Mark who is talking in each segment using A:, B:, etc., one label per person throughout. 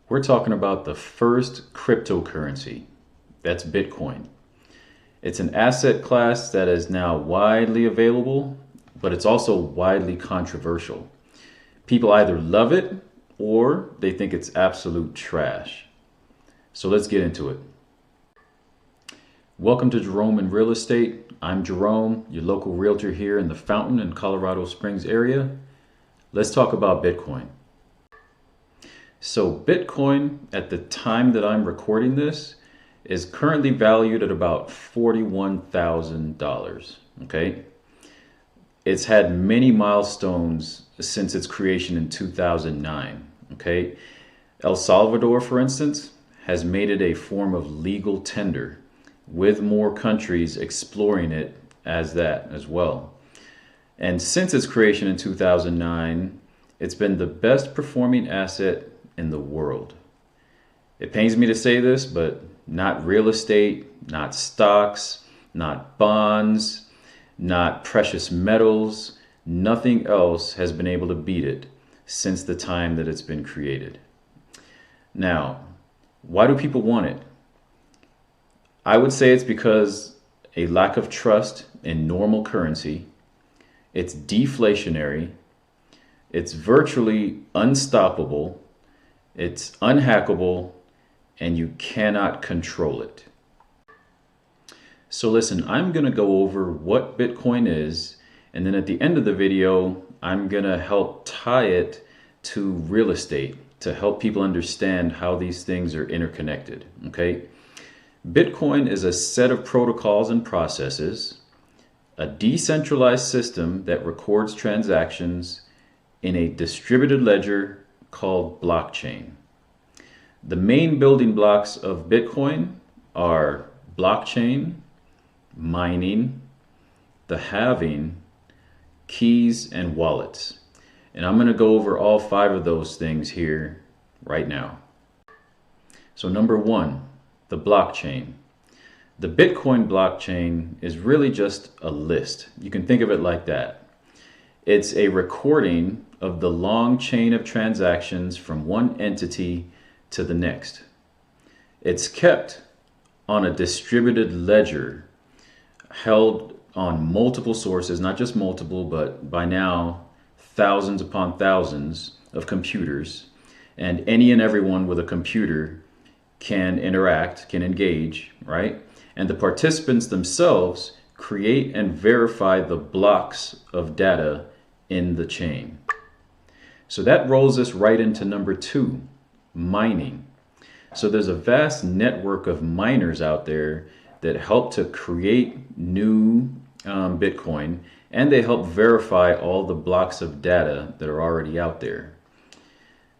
A: We're talking about the first cryptocurrency. That's Bitcoin. It's an asset class that is now widely available, but it's also widely controversial. People either love it or they think it's absolute trash. So let's get into it. Welcome to Jerome in Real Estate. I'm Jerome, your local realtor here in the Fountain and Colorado Springs area. Let's talk about Bitcoin. So Bitcoin, at the time that I'm recording this, is currently valued at about $41,000. Okay. It's had many milestones since its creation in 2009. Okay. El Salvador, for instance, has made it a form of legal tender, with more countries exploring it as that as well. And since its creation in 2009, it's been the best performing asset in the world. It pains me to say this, but not real estate, not stocks, not bonds, not precious metals, nothing else has been able to beat it since the time that it's been created. Now, why do people want it? I would say it's because a lack of trust in normal currency. It's deflationary. It's virtually unstoppable. It's unhackable, and you cannot control it. So listen, I'm going to go over what Bitcoin is, and then at the end of the video, I'm going to help tie it to real estate to help people understand how these things are interconnected. Okay? Bitcoin is a set of protocols and processes, a decentralized system that records transactions in a distributed ledger called blockchain. The main building blocks of Bitcoin are blockchain, mining, the halving, keys, and wallets. And I'm going to go over all 5 of those things here right now. So number 1, the blockchain. The Bitcoin blockchain is really just a list. You can think of it like that. It's a recording of the long chain of transactions from one entity to the next. It's kept on a distributed ledger held on multiple sources, not just multiple, but by now thousands upon thousands of computers, and any and everyone with a computer can interact, can engage, right? And the participants themselves create and verify the blocks of data in the chain. So that rolls us right into number 2, mining. So there's a vast network of miners out there that help to create new Bitcoin, and they help verify all the blocks of data that are already out there.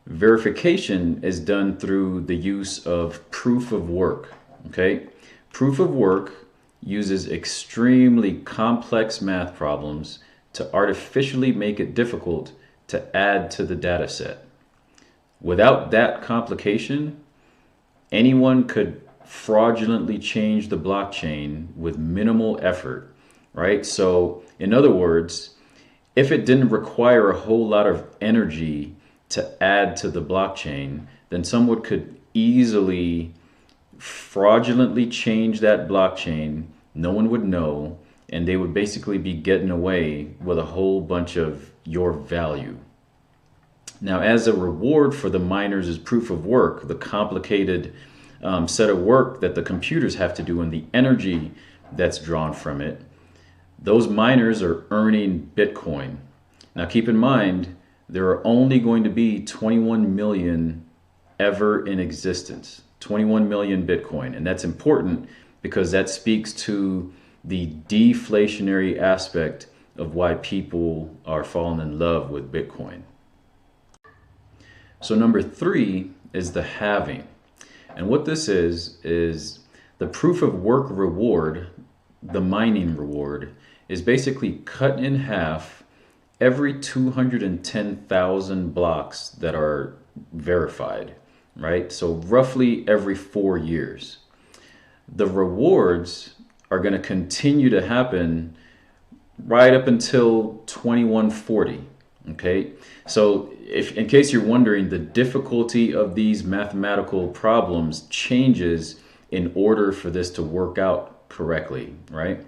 A: Verification is done through the use of proof of work. Okay? Proof of work uses extremely complex math problems to artificially make it difficult to add to the data set. Without that complication, anyone could fraudulently change the blockchain with minimal effort, right? So in other words, if it didn't require a whole lot of energy to add to the blockchain, then someone could easily fraudulently change that blockchain. No one would know, and they would basically be getting away with a whole bunch of your value. Now, as a reward for the miners' proof of work, the complicated set of work that the computers have to do and the energy that's drawn from it, those miners are earning Bitcoin. Now, keep in mind, there are only going to be 21 million ever in existence, 21 million Bitcoin. And that's important because that speaks to the deflationary aspect of why people are falling in love with Bitcoin. So number 3 is the halving. And what this is the proof of work reward, the mining reward, is basically cut in half every 210,000 blocks that are verified, right? So roughly every 4 years. The rewards are going to continue to happen right up until 2140, Okay, so if in case you're wondering, the difficulty of these mathematical problems changes in order for this to work out correctly, right?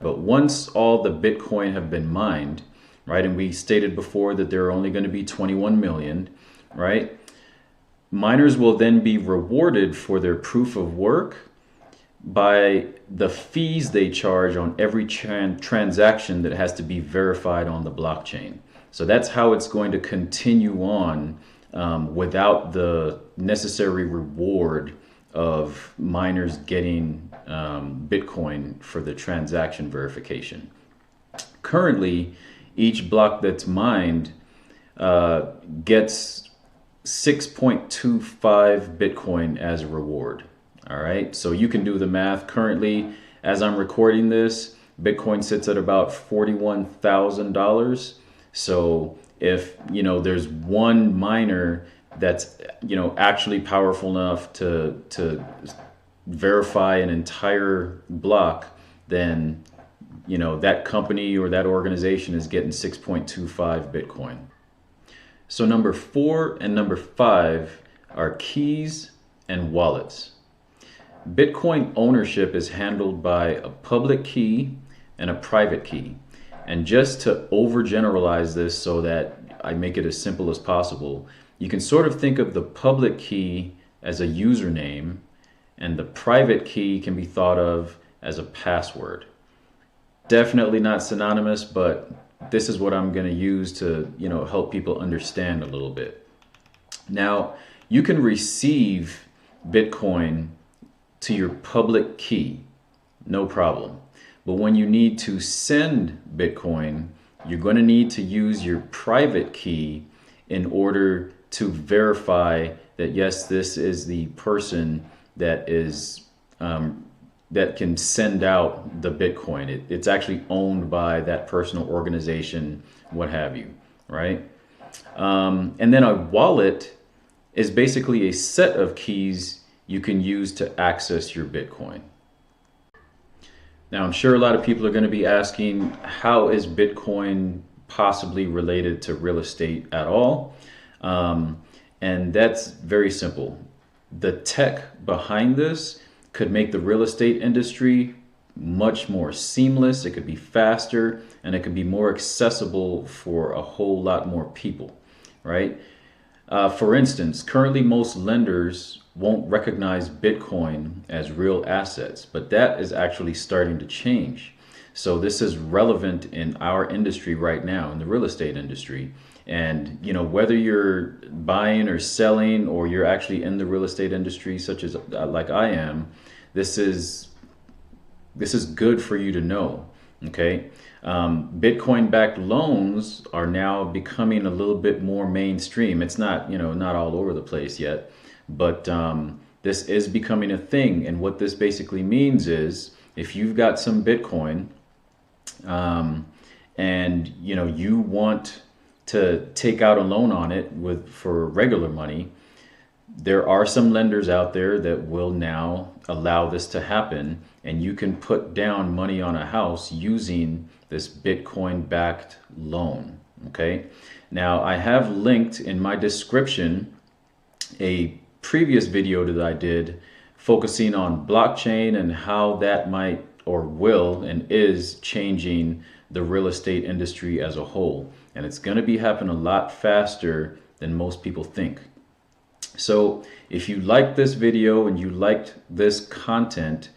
A: But once all the Bitcoin have been mined, right, and we stated before that there are only going to be 21 million, right? Miners will then be rewarded for their proof of work by the fees they charge on every transaction that has to be verified on the blockchain. So that's how it's going to continue on without the necessary reward of miners getting Bitcoin for the transaction verification. Currently, each block that's mined gets 6.25 Bitcoin as a reward. All right, so you can do the math. Currently, as I'm recording this, Bitcoin sits at about $41,000. So if, there's one miner that's, actually powerful enough to verify an entire block, then, that company or that organization is getting 6.25 Bitcoin. So number 4 and number 5 are keys and wallets. Bitcoin ownership is handled by a public key and a private key. And just to overgeneralize this so that I make it as simple as possible, you can sort of think of the public key as a username, and the private key can be thought of as a password. Definitely not synonymous, but this is what I'm going to use to, help people understand a little bit. Now, you can receive Bitcoin to your public key, no problem. But when you need to send Bitcoin, you're going to need to use your private key in order to verify that, yes, this is the person that is that can send out the Bitcoin. It's actually owned by that person or organization, what have you, right? And then a wallet is basically a set of keys you can use to access your Bitcoin. Now, I'm sure a lot of people are going to be asking, how is Bitcoin possibly related to real estate at all? And that's very simple. The tech behind this could make the real estate industry much more seamless. It could be faster, and it could be more accessible for a whole lot more people, right? For instance, currently most lenders won't recognize Bitcoin as real assets, but that is actually starting to change. So this is relevant in our industry right now, in the real estate industry. And whether you're buying or selling, or you're actually in the real estate industry, such as like I am, this is good for you to know. Okay, Bitcoin-backed loans are now becoming a little bit more mainstream. It's not not all over the place yet, but this is becoming a thing. And what this basically means is, if you've got some Bitcoin, and you want to take out a loan on it for regular money, there are some lenders out there that will now allow this to happen, and you can put down money on a house using this Bitcoin-backed loan. Okay, now I have linked in my description a previous video that I did focusing on blockchain and how that might or will and is changing the real estate industry as a whole. And it's going to be happening a lot faster than most people think. So if you liked this video and you liked this content,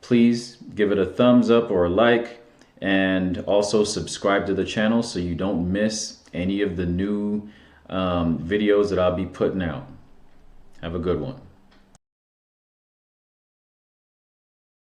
A: please give it a thumbs up or a like, and also subscribe to the channel so you don't miss any of the new videos that I'll be putting out. Have a good one.